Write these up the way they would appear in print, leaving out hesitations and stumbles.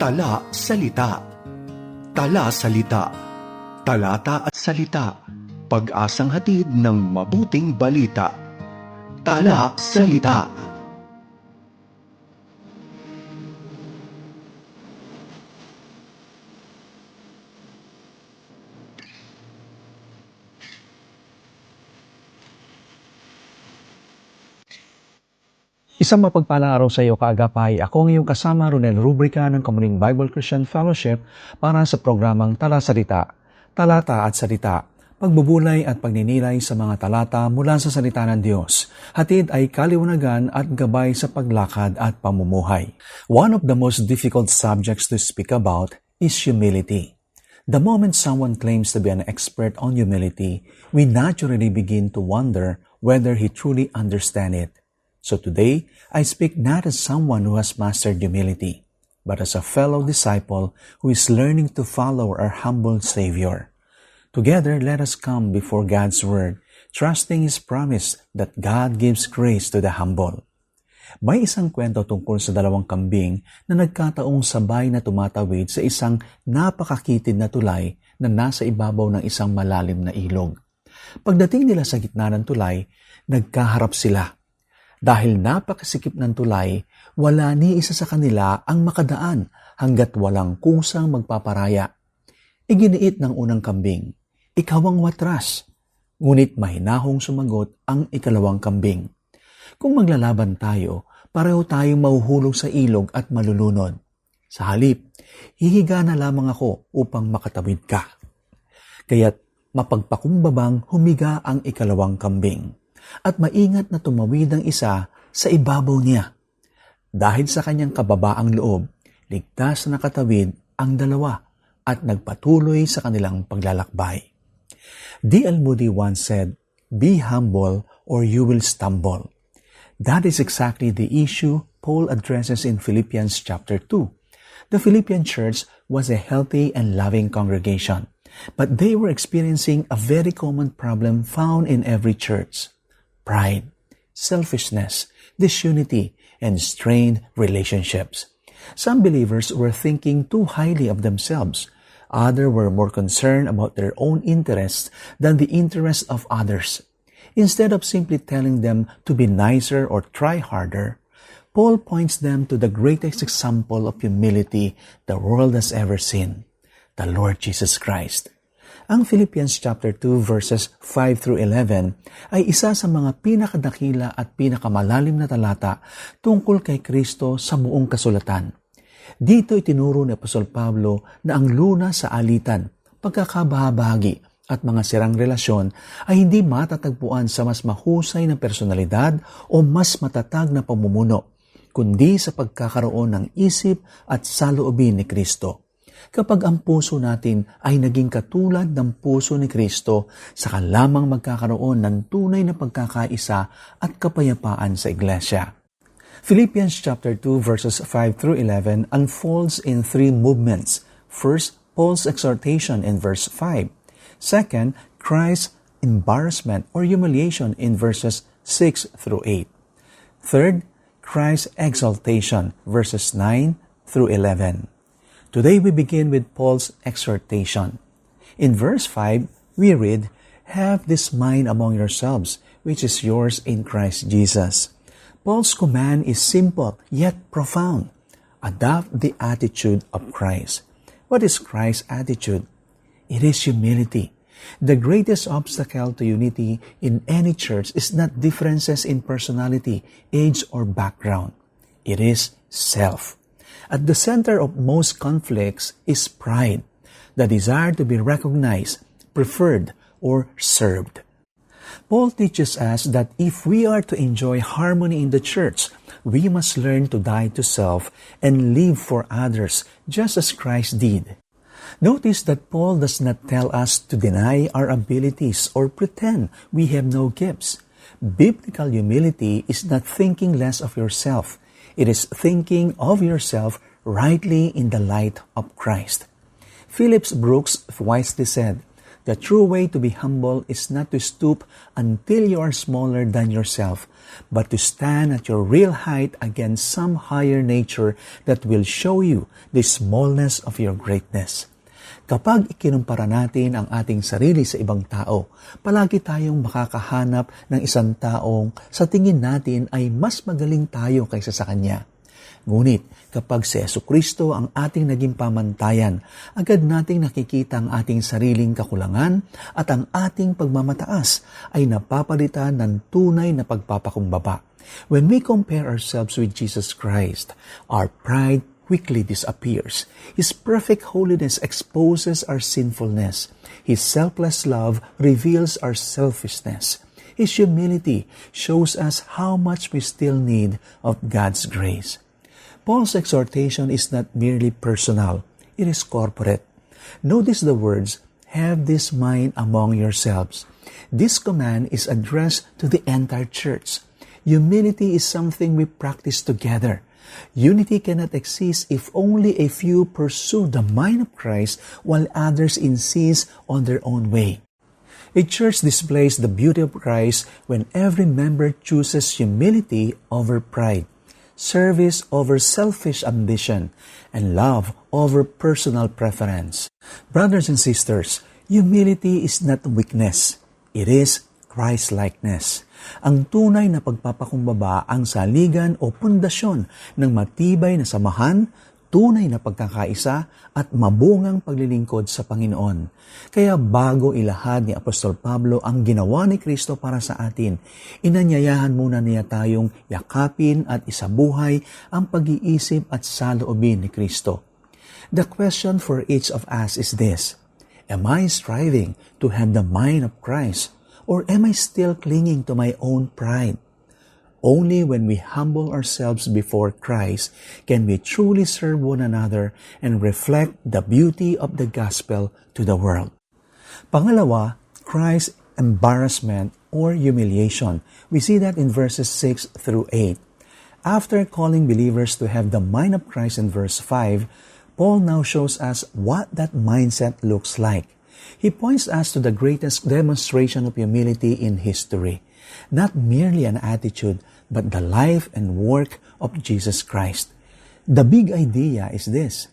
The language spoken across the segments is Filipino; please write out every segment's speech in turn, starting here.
Tala, salita. Tala, salita. Talata at salita. Pag-asang hatid ng mabuting balita. Tala, salita. Isang mapagpalang araw sa iyo, kaagapay. Ako ang iyong kasama, Ronel Rubrica ng Kamuning Bible Christian Fellowship para sa programang Tala Salita, Talata at Salita, pagbubulay at pagninilay sa mga talata mula sa salita ng Diyos. Hatid ay kaliwanagan at gabay sa paglakad at pamumuhay. One of the most difficult subjects to speak about is humility. The moment someone claims to be an expert on humility, we naturally begin to wonder whether he truly understands it. So today, I speak not as someone who has mastered humility, but as a fellow disciple who is learning to follow our humble Savior. Together, let us come before God's Word, trusting His promise that God gives grace to the humble. May isang kwento tungkol sa dalawang kambing na nagkataong sabay na tumatawid sa isang napakakitid na tulay na nasa ibabaw ng isang malalim na ilog. Pagdating nila sa gitna ng tulay, nagkaharap sila. Dahil napakasikip ng tulay, wala ni isa sa kanila ang makadaan hanggat walang kusang magpaparaya. Iginiit ng unang kambing, "Ikaw ang watras." Ngunit mahinahong sumagot ang ikalawang kambing, "Kung maglalaban tayo, pareho tayong mahuhulog sa ilog at malulunod. Sa halip, hihiga na lamang ako upang makatawid ka." Kaya't mapagpakumbabang humiga ang ikalawang kambing. At maingat na tumawid ang isa sa ibabaw niya. Dahil sa kanyang kababaang loob, ligtas na nakatawid ang dalawa at nagpatuloy sa kanilang paglalakbay. D.L. Moody once said, "Be humble or you will stumble." That is exactly the issue Paul addresses in Philippians chapter 2. The Philippian church was a healthy and loving congregation, but they were experiencing a very common problem found in every church: pride, selfishness, disunity, and strained relationships. Some believers were thinking too highly of themselves. Others were more concerned about their own interests than the interests of others. Instead of simply telling them to be nicer or try harder, Paul points them to the greatest example of humility the world has ever seen, the Lord Jesus Christ. Ang Philippians chapter 2 verses 5 through 11 ay isa sa mga pinakadakila at pinakamalalim na talata tungkol kay Kristo sa buong kasulatan. Dito itinuro ni Apostol Pablo na ang luna sa alitan, pagkakabahabahagi at mga sirang relasyon ay hindi matatagpuan sa mas mahusay na personalidad o mas matatag na pamumuno, kundi sa pagkakaroon ng isip at saloobin ni Kristo. Kapag ang puso natin ay naging katulad ng puso ni Kristo, saka lamang magkakaroon ng tunay na pagkakaisa at kapayapaan sa iglesia. Philippians chapter 2 verses 5 through 11 unfolds in three movements. First, Paul's exhortation in verse 5. Second, Christ's embarrassment or humiliation in verses 6 through 8. Third, Christ's exaltation, verses 9 through 11. Today we begin with Paul's exhortation. In verse 5, we read, "Have this mind among yourselves, which is yours in Christ Jesus." Paul's command is simple yet profound. Adopt the attitude of Christ. What is Christ's attitude? It is humility. The greatest obstacle to unity in any church is not differences in personality, age, or background. It is self. At the center of most conflicts is pride, the desire to be recognized, preferred, or served. Paul teaches us that if we are to enjoy harmony in the church, we must learn to die to self and live for others, just as Christ did. Notice that Paul does not tell us to deny our abilities or pretend we have no gifts. Biblical humility is not thinking less of yourself. It is thinking of yourself rightly in the light of Christ. Phillips Brooks wisely said, The true way to be humble is not to stoop until you are smaller than yourself, but to stand at your real height against some higher nature that will show you the smallness of your greatness. Kapag ikinumpara natin ang ating sarili sa ibang tao, palagi tayong makakahanap ng isang taong sa tingin natin ay mas magaling tayo kaysa sa kanya. Ngunit kapag si Jesucristo ang ating naging pamantayan, agad nating nakikita ang ating sariling kakulangan at ang ating pagmamataas ay napapalitan ng tunay na pagpapakumbaba. When we compare ourselves with Jesus Christ, our pride quickly disappears. His perfect holiness exposes our sinfulness. His selfless love reveals our selfishness. His humility shows us how much we still need of God's grace. Paul's exhortation is not merely personal, it is corporate. Notice the words, "Have this mind among yourselves." This command is addressed to the entire church. Humility is something we practice together. Unity cannot exist if only a few pursue the mind of Christ while others insist on their own way. A church displays the beauty of Christ when every member chooses humility over pride, service over selfish ambition, and love over personal preference. Brothers and sisters, humility is not weakness. It is Christ-likeness. Ang tunay na pagpapakumbaba ang saligan o pundasyon ng matibay na samahan, tunay na pagkakaisa at mabungang paglilingkod sa Panginoon. Kaya bago ilahad ni Apostol Pablo ang ginawa ni Kristo para sa atin, inanyayahan muna niya tayong yakapin at isabuhay ang pag-iisip at saloobin ni Kristo. The question for each of us is this: am I striving to have the mind of Christ, or am I still clinging to my own pride? Only when we humble ourselves before Christ can we truly serve one another and reflect the beauty of the gospel to the world. Pangalawa, Christ's embarrassment or humiliation. We see that in verses 6 through 8. After calling believers to have the mind of Christ in verse 5, Paul now shows us what that mindset looks like. He points us to the greatest demonstration of humility in history. Not merely an attitude, but the life and work of Jesus Christ. The big idea is this: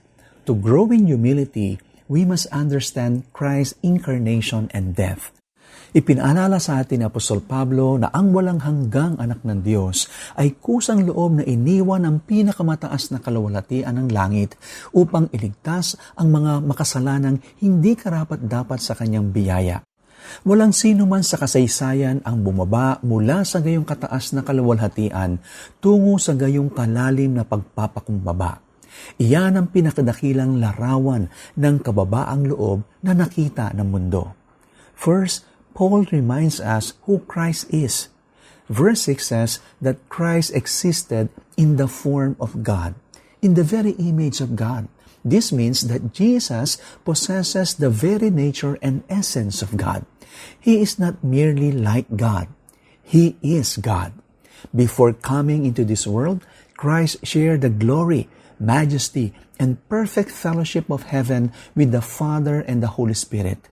to grow in humility, we must understand Christ's incarnation and death. Ipinaalala sa atin ni Apostol Pablo na ang walang hanggang anak ng Diyos ay kusang loob na iniwan ang pinakamataas na kaluwalhatian ng langit upang iligtas ang mga makasalanang hindi karapat-dapat sa kanyang biyaya. Walang sino man sa kasaysayan ang bumaba mula sa gayong kataas na kaluwalhatian tungo sa gayong kalalim na pagpapakumbaba. Iyan ang pinakadakilang larawan ng kababaang loob na nakita ng mundo. First, Paul reminds us who Christ is. Verse 6 says that Christ existed in the form of God, in the very image of God. This means that Jesus possesses the very nature and essence of God. He is not merely like God. He is God. Before coming into this world, Christ shared the glory, majesty, and perfect fellowship of heaven with the Father and the Holy Spirit.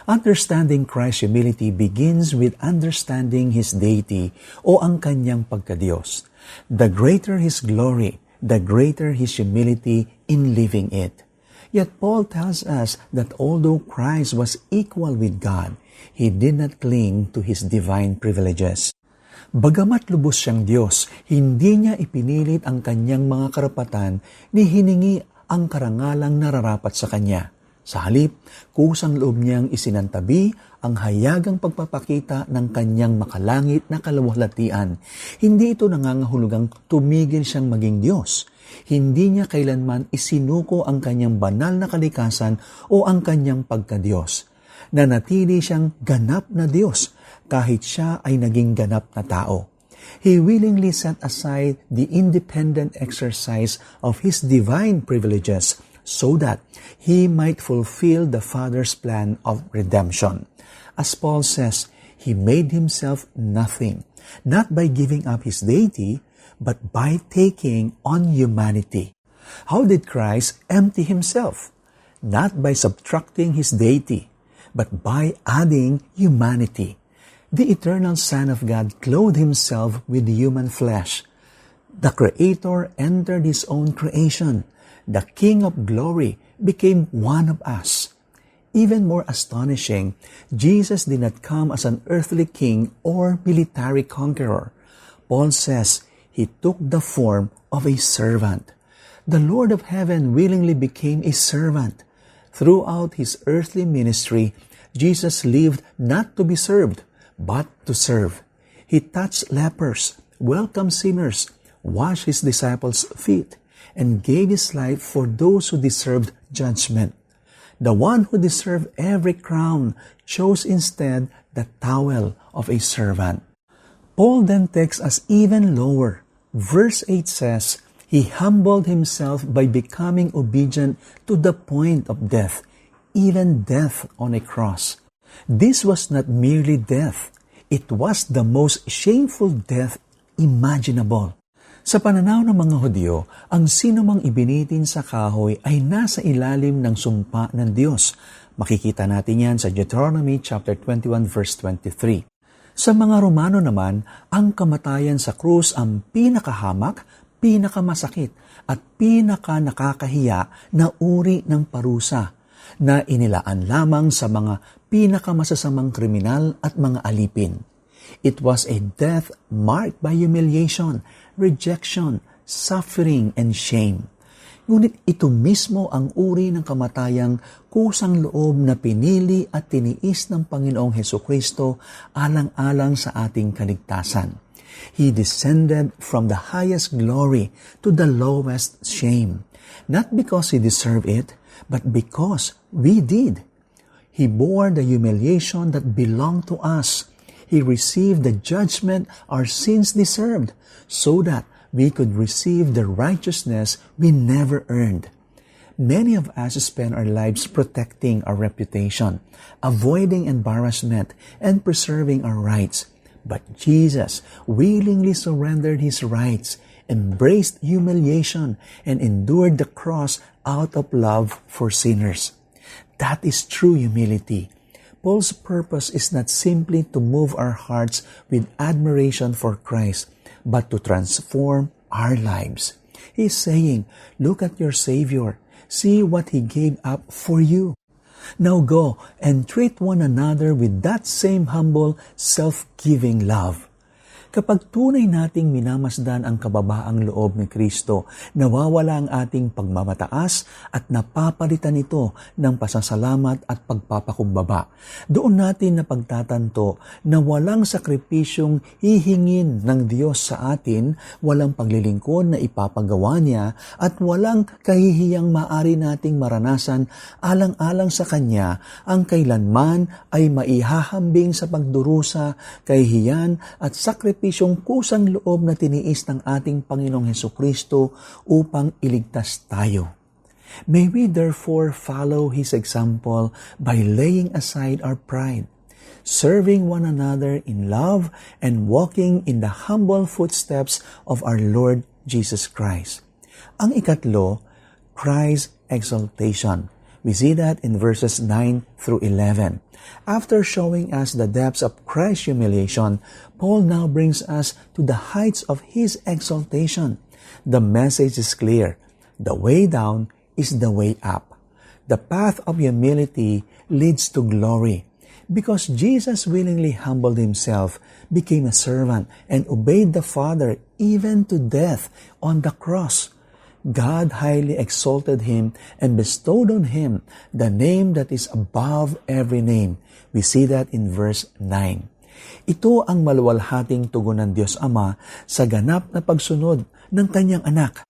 Understanding Christ's humility begins with understanding His deity o ang kanyang pagkadiyos. The greater His glory, the greater His humility in living it. Yet Paul tells us that although Christ was equal with God, He did not cling to His divine privileges. Bagamat lubos siyang Diyos, hindi niya ipinilit ang kanyang mga karapatan ni hiningi ang karangalang nararapat sa Kanya. Sa halip, kusang loob niyang isinantabi ang hayagang pagpapakita ng kanyang makalangit na kaluwalhatian. Hindi ito nangangahulugang tumigil siyang maging Diyos. Hindi niya kailanman isinuko ang kanyang banal na kalikasan o ang kanyang pagkadiyos. Nanatili siyang ganap na Diyos kahit siya ay naging ganap na tao. He willingly set aside the independent exercise of His divine privileges so that He might fulfill the Father's plan of redemption. As Paul says, He made Himself nothing, not by giving up His deity, but by taking on humanity. How did Christ empty Himself? Not by subtracting His deity, but by adding humanity. The eternal Son of God clothed himself with human flesh. The Creator entered his own creation. The King of glory became one of us. Even more astonishing, Jesus did not come as an earthly king or military conqueror. Paul says he took the form of a servant. The Lord of heaven willingly became a servant. Throughout his earthly ministry, Jesus lived not to be served, but to serve. He touched lepers, welcomed sinners, washed his disciples' feet, and gave his life for those who deserved judgment. The one who deserved every crown chose instead the towel of a servant. Paul then takes us even lower. Verse 8 says, he humbled himself by becoming obedient to the point of death, even death on a cross. This was not merely death. It was the most shameful death imaginable. Sa pananaw ng mga Hudyo, ang sinumang ibinitin sa kahoy ay nasa ilalim ng sumpa ng Diyos. Makikita natin yan sa Deuteronomy chapter 21 verse 23. Sa mga Romano naman, ang kamatayan sa krus ang pinakahamak, pinakamasakit, at pinakanakakahiya na uri ng parusa na inilaan lamang sa mga pinakamasasamang kriminal at mga alipin. It was a death marked by humiliation, rejection, suffering, and shame. Ngunit ito mismo ang uri ng kamatayang kusang loob na pinili at tiniis ng Panginoong Hesukristo alang-alang sa ating kaligtasan. He descended from the highest glory to the lowest shame, not because he deserved it, but because we did. He bore the humiliation that belonged to us. He received the judgment our sins deserved, so that we could receive the righteousness we never earned. Many of us spend our lives protecting our reputation, avoiding embarrassment, and preserving our rights. But Jesus willingly surrendered his rights, embraced humiliation, and endured the cross out of love for sinners. That is true humility. Paul's purpose is not simply to move our hearts with admiration for Christ, but to transform our lives. He's saying, look at your Savior. See what He gave up for you. Now go and treat one another with that same humble, self-giving love. Kapag tunay nating minamasdan ang kababaang loob ni Kristo, nawawala ang ating pagmamataas at napapalitan ito ng pasasalamat at pagpapakumbaba. Doon natin napagtatanto na walang sakripisyong hihingin ng Diyos sa atin, walang paglilingkod na ipapagawa niya, at walang kahihiyang maari nating maranasan alang-alang sa Kanya ang kailanman ay maihahambing sa pagdurusa, kahihiyan at sakripisyong kusang loob na tiniis ng ating Panginoong Hesukristo upang iligtas tayo. May we therefore follow His example by laying aside our pride, serving one another in love, and walking in the humble footsteps of our Lord Jesus Christ. Ang ikatlo, Christ's exaltation. We see that in verses 9 through 11. After showing us the depths of Christ's humiliation, Paul now brings us to the heights of His exaltation. The message is clear. The way down is the way up. The path of humility leads to glory. Because Jesus willingly humbled Himself, became a servant, and obeyed the Father even to death on the cross, God highly exalted Him and bestowed on Him the name that is above every name. We see that in verse 9. Ito ang maluwalhating tugon ng Diyos Ama sa ganap na pagsunod ng Kanyang anak.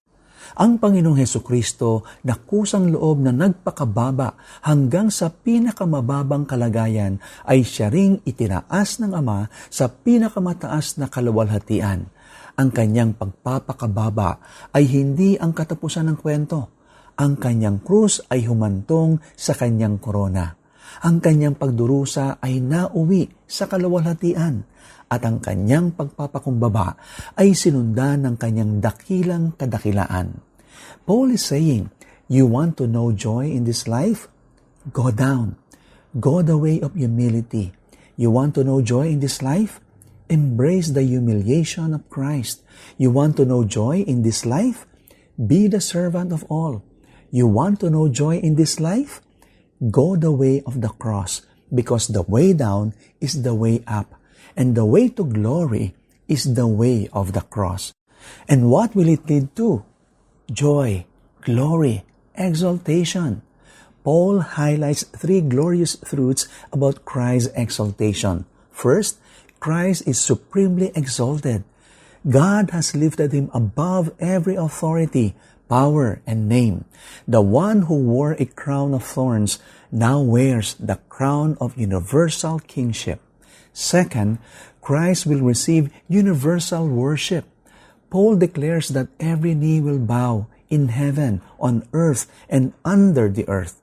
Ang Panginoong Hesukristo na kusang loob na nagpakababa hanggang sa pinakamababang kalagayan ay siya ring itinaas ng Ama sa pinakamataas na kaluwalhatian. Ang kanyang pagpapakababa ay hindi ang katapusan ng kwento. Ang kanyang krus ay humantong sa kanyang korona. Ang kanyang pagdurusa ay nauwi sa kaluwalhatian. At ang kanyang pagpapakumbaba ay sinundan ng kanyang dakilang kadakilaan. Paul is saying, you want to know joy in this life? Go down. Go the way of humility. You want to know joy in this life? Embrace the humiliation of Christ. You want to know joy in this life? Be the servant of all. You want to know joy in this life? Go the way of the cross, because the way down is the way up, and the way to glory is the way of the cross. And what will it lead to? Joy, glory, exaltation. Paul highlights three glorious truths about Christ's exaltation. First, Christ is supremely exalted. God has lifted him above every authority, power, and name. The one who wore a crown of thorns now wears the crown of universal kingship. Second, Christ will receive universal worship. Paul declares that every knee will bow in heaven, on earth, and under the earth.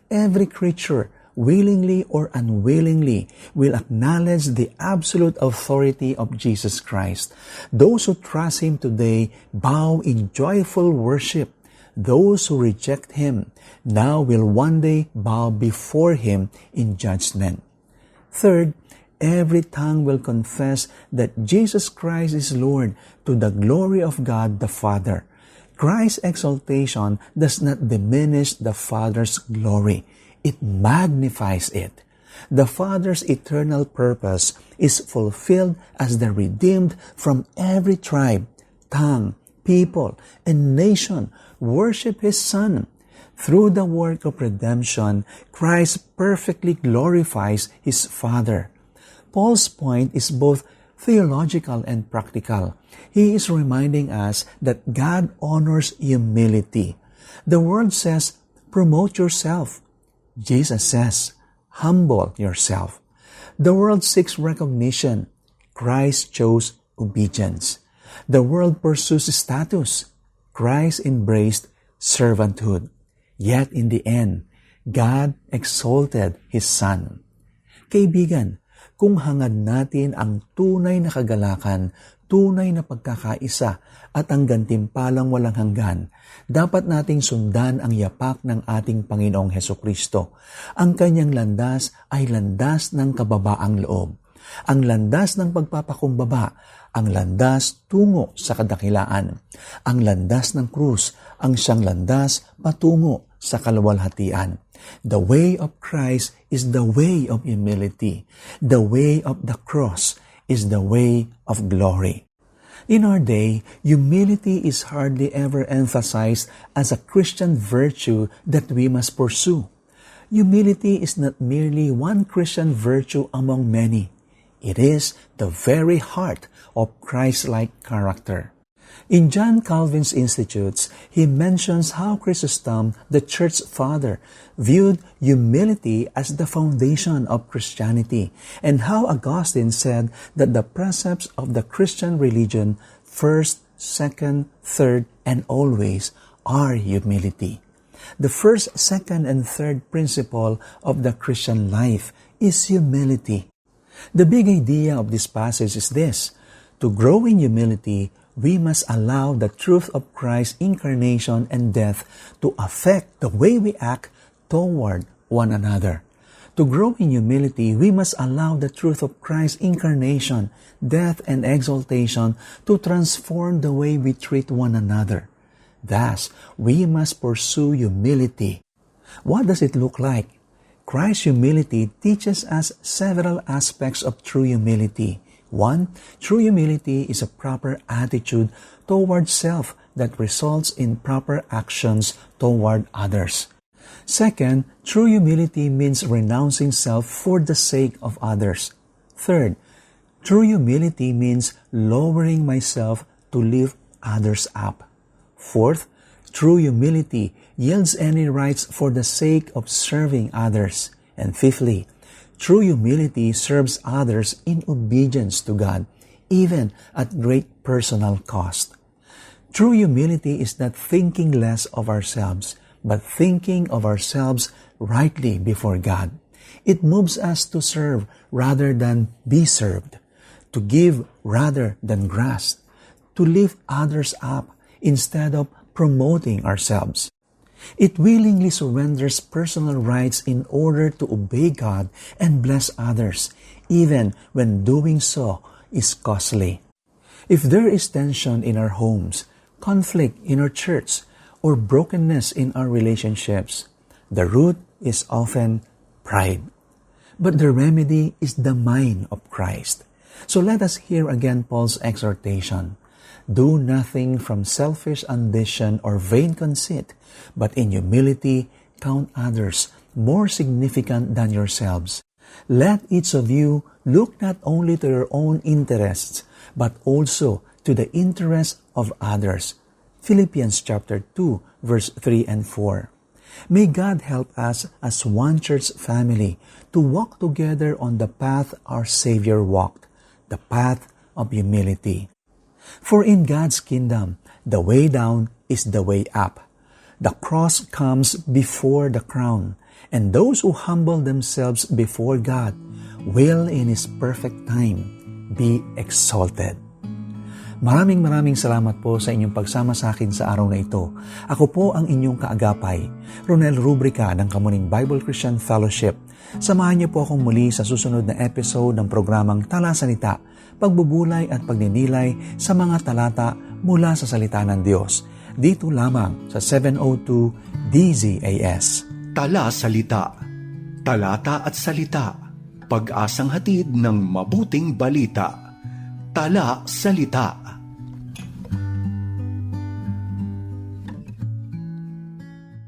Every creature, willingly or unwillingly, will acknowledge the absolute authority of Jesus Christ. Those who trust Him today bow in joyful worship. Those who reject Him now will one day bow before Him in judgment. Third, every tongue will confess that Jesus Christ is Lord, to the glory of God the Father. Christ's exaltation does not diminish the Father's glory. It magnifies it. The Father's eternal purpose is fulfilled as the redeemed from every tribe, tongue, people, and nation worship His Son. Through the work of redemption, Christ perfectly glorifies His Father. Paul's point is both theological and practical. He is reminding us that God honors humility. The world says, promote yourself. Jesus says, humble yourself. The world seeks recognition. Christ chose obedience. The world pursues status. Christ embraced servanthood. Yet in the end, God exalted His Son. Kaibigan, kung hangad natin ang tunay na kagalakan, tunay na pagkakaisa, at ang gantimpalang walang hanggan, dapat nating sundan ang yapak ng ating Panginoong Hesukristo. Ang kanyang landas ay landas ng kababaang loob. Ang landas ng pagpapakumbaba, ang landas tungo sa kadakilaan. Ang landas ng krus, ang siyang landas patungo sa kaluwalhatian. The way of Christ is the way of humility. The way of the cross is the way of glory. In our day, humility is hardly ever emphasized as a Christian virtue that we must pursue. Humility is not merely one Christian virtue among many. It is the very heart of Christ-like character. In John Calvin's Institutes, he mentions how Chrysostom, the church father, viewed humility as the foundation of Christianity, and how Augustine said that the precepts of the Christian religion, first, second, third, and always, are humility. The first, second, and third principle of the Christian life is humility. The big idea of this passage is this: to grow in humility, we must allow the truth of Christ's incarnation and death to affect the way we act toward one another. To grow in humility, we must allow the truth of Christ's incarnation, death, and exaltation to transform the way we treat one another. Thus, we must pursue humility. What does it look like? Christ's humility teaches us several aspects of true humility. 1. True humility is a proper attitude toward self that results in proper actions toward others. Second, true humility means renouncing self for the sake of others. Third, true humility means lowering myself to lift others up. Fourth, true humility yields any rights for the sake of serving others. And fifthly, true humility serves others in obedience to God, even at great personal cost. True humility is not thinking less of ourselves, but thinking of ourselves rightly before God. It moves us to serve rather than be served, to give rather than grasp, to lift others up instead of promoting ourselves. It willingly surrenders personal rights in order to obey God and bless others, even when doing so is costly. If there is tension in our homes, conflict in our church, or brokenness in our relationships, the root is often pride. But the remedy is the mind of Christ. So let us hear again Paul's exhortation. Do nothing from selfish ambition or vain conceit, but in humility count others more significant than yourselves. Let each of you look not only to your own interests, but also to the interests of others. Philippians chapter 2, verse 3 and 4. May God help us as one church family to walk together on the path our Savior walked, the path of humility. For in God's kingdom, the way down is the way up. The cross comes before the crown, and those who humble themselves before God will in His perfect time be exalted. Maraming salamat po sa inyong pagsama sa akin sa araw na ito. Ako po ang inyong kaagapay, Ronel Rubrica ng Kamuning Bible Christian Fellowship. Samahan niyo po akong muli sa susunod na episode ng programang Tala Salita, pagbubulay at pagninilay sa mga talata mula sa salita ng Diyos. Dito lamang sa 702 DZAS. Tala Salita, talata at salita, pag-asang hatid ng mabuting balita. Tala Salita.